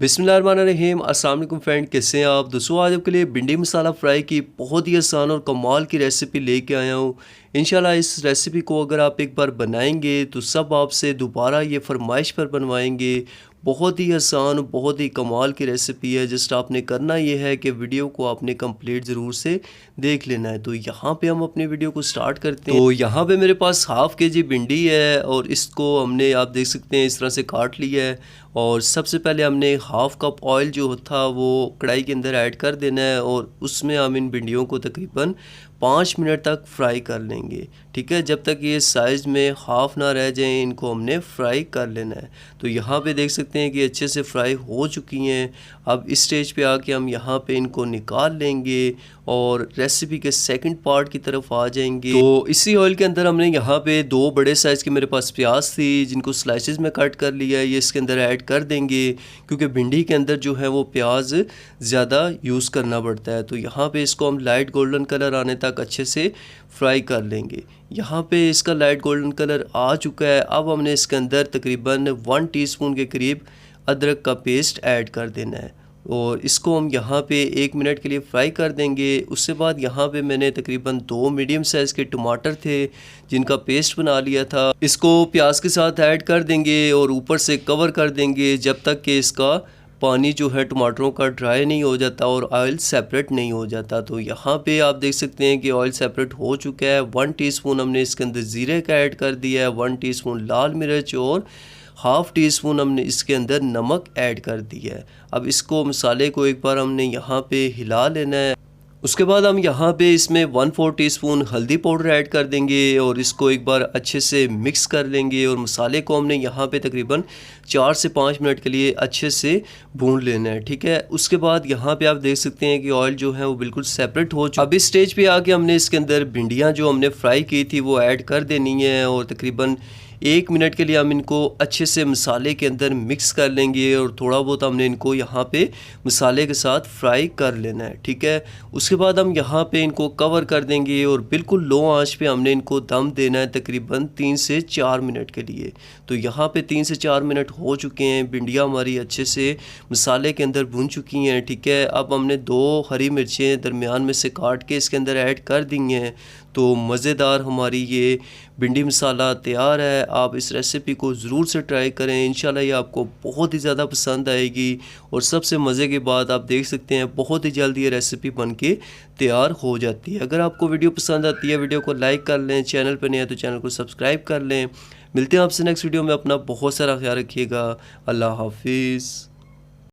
बिस्मिल्लाहिर्रहमानिर्रहीम। अस्सलाम वालेकुम फ्रेंड, कैसे हैं आप दोस्तों। आज आपके लिए भिंडी मसाला फ्राई की बहुत ही आसान और कमाल की रेसिपी लेके आया हूँ। इंशाल्लाह इस रेसिपी को अगर आप एक बार बनाएंगे तो सब आपसे दोबारा ये फरमाइश पर बनवाएंगे। बहुत ही आसान, बहुत ही कमाल की रेसिपी है। जस्ट आपने करना ये है कि वीडियो को आपने कंप्लीट ज़रूर से देख लेना है। तो यहाँ पे हम अपनी वीडियो को स्टार्ट करते हैं। तो यहाँ पे मेरे पास हाफ़ केजी भिंडी है और इसको हमने, आप देख सकते हैं, इस तरह से काट लिया है। और सबसे पहले हमने हाफ़ कप ऑयल जो था वो कढ़ाई के अंदर ऐड कर देना है और उसमें हम इन भिंडियों को तकरीबन 5 मिनट तक फ्राई कर लेंगे। ठीक है, जब तक ये साइज़ में हाफ़ ना रह जाएं, इनको हमने फ्राई कर लेना है। तो यहाँ पे देख सकते हैं कि अच्छे से फ्राई हो चुकी हैं। अब इस स्टेज पे आके हम यहाँ पे इनको निकाल लेंगे और रेसिपी के सेकंड पार्ट की तरफ आ जाएंगे। तो इसी ऑयल के अंदर हमने यहाँ पे 2 बड़े साइज़ की मेरे पास प्याज थी जिनको स्लाइसेस में कट कर लिया है, ये इसके अंदर ऐड कर देंगे क्योंकि भिंडी के अंदर जो है वो प्याज ज़्यादा यूज़ करना पड़ता है। तो यहाँ पे इसको हम लाइट गोल्डन कलर आने तक अच्छे से फ्राई कर लेंगे। यहाँ पे इसका लाइट गोल्डन कलर आ चुका है। अब हमने इसके अंदर तकरीबन 1 टीस्पून के करीब अदरक का पेस्ट ऐड कर देना है और इसको हम यहाँ पे 1 मिनट के लिए फ्राई कर देंगे। उसके बाद यहाँ पे मैंने तकरीबन 2 मीडियम साइज़ के टमाटर थे जिनका पेस्ट बना लिया था, इसको प्याज के साथ ऐड कर देंगे और ऊपर से कवर कर देंगे जब तक कि इसका पानी जो है टमाटरों का ड्राई नहीं हो जाता और ऑयल सेपरेट नहीं हो जाता। तो यहाँ पे आप देख सकते हैं कि ऑयल सेपरेट हो चुका है। 1 टीस्पून हमने इसके अंदर ज़ीरे का ऐड कर दिया है, 1 टीस्पून लाल मिर्च और हाफ़ टीस्पून हमने इसके अंदर नमक ऐड कर दिया है। अब इसको मसाले को एक बार हमने यहाँ पे हिला लेना है। उसके बाद हम यहाँ पे इसमें 1/4 टीस्पून हल्दी पाउडर ऐड कर देंगे और इसको एक बार अच्छे से मिक्स कर लेंगे और मसाले को हमने यहाँ पे तकरीबन 4 से 5 मिनट के लिए अच्छे से भून लेना है। ठीक है, उसके बाद यहाँ पे आप देख सकते हैं कि ऑयल जो है वो बिल्कुल सेपरेट हो चुका है। अब इस स्टेज पे आके हमने इसके अंदर भिंडियाँ जो हमने फ्राई की थी वो ऐड कर देनी है और तकरीबन 1 मिनट के लिए हम इनको अच्छे से मसाले के अंदर मिक्स कर लेंगे और थोड़ा बहुत हमने इनको यहाँ पे मसाले के साथ फ्राई कर लेना है। ठीक है, उसके बाद हम यहाँ पे इनको कवर कर देंगे और बिल्कुल लो आंच पे हमने इनको दम देना है तकरीबन 3 से 4 मिनट के लिए। तो यहाँ पे 3 से 4 मिनट हो चुके हैं, भिंडियाँ हमारी अच्छे से मसाले के अंदर भुन चुकी हैं। ठीक है, अब हमने 2 हरी मिर्चें दरमियान में से काट के इसके अंदर ऐड कर दी हैं। तो मज़ेदार हमारी ये भिंडी मसाला तैयार है। आप इस रेसिपी को ज़रूर से ट्राई करें, इंशाल्लाह ये आपको बहुत ही ज़्यादा पसंद आएगी। और सबसे मज़े की बात, आप देख सकते हैं बहुत ही जल्दी ये रेसिपी बन के तैयार हो जाती है। अगर आपको वीडियो पसंद आती है वीडियो को लाइक कर लें, चैनल पर नहीं है तो चैनल को सब्सक्राइब कर लें। मिलते हैं आपसे नेक्स्ट वीडियो में। अपना बहुत सारा ख्याल रखिएगा। अल्लाह हाफिज़।